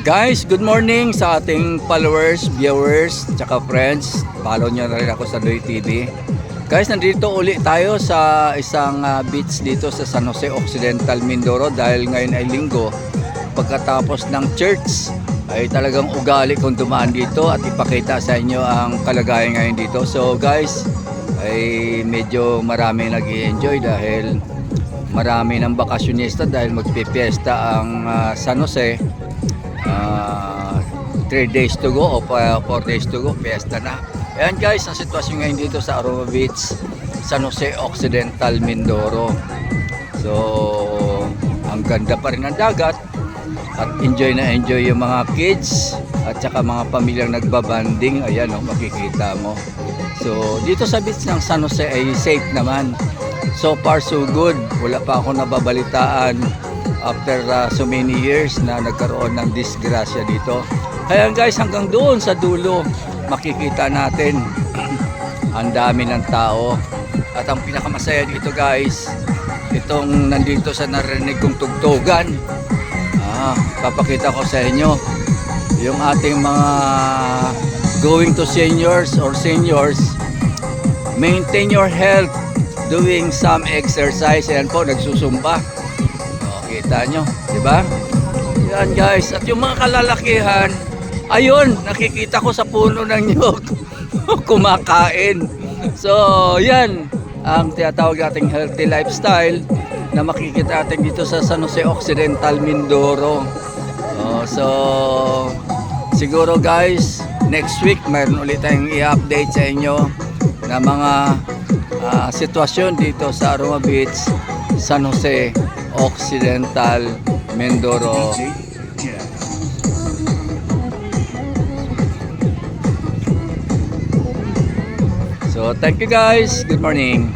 Guys, good morning sa ating followers, viewers, tsaka friends. Follow nyo na rin ako sa Doy TV. Guys, nandito uli tayo sa isang beach dito sa San Jose Occidental, Mindoro. Dahil ngayon ay linggo, pagkatapos ng church ay talagang ugali kong dumaan dito at ipakita sa inyo ang kalagayan ngayon dito. So guys, ay medyo marami nag-i-enjoy dahil marami ng bakasyonista dahil magpipiesta ang San Jose. 3 days to go o 4 days to go, fiesta na. Ayan guys, ang sitwasyon ngayon dito sa Aroma Beach, San Jose Occidental, Mindoro. So, ang ganda pa rin ng dagat at enjoy na enjoy yung mga kids at saka mga pamilyang nagbabanding. Ayan o, makikita mo. So, dito sa beach ng San Jose ay safe naman. So far so good. Wala pa ako nababalitaan after so many years na nagkaroon ng disgrasya dito. Kaya guys, hanggang doon sa dulo makikita natin ang dami ng tao. At ang pinakamasaya dito guys, itong nandito sa narinig kong tugtugan. Papakita ko sa inyo yung ating mga going to seniors or seniors. Maintain your health doing some exercise. Ayan po, nagsusumba. Kita nyo, di ba? Yan guys, at yung mga kalalakihan, ayun, nakikita ko sa puno ng nyog kumakain. So yan ang tinatawag nating healthy lifestyle na makikita natin dito sa San Jose Occidental, Mindoro. So siguro guys, next week mayroon ulit tayong i-update sa inyo na mga sitwasyon dito sa Aroma Beach, San Jose Occidental, Mindoro. So thank you guys, good morning.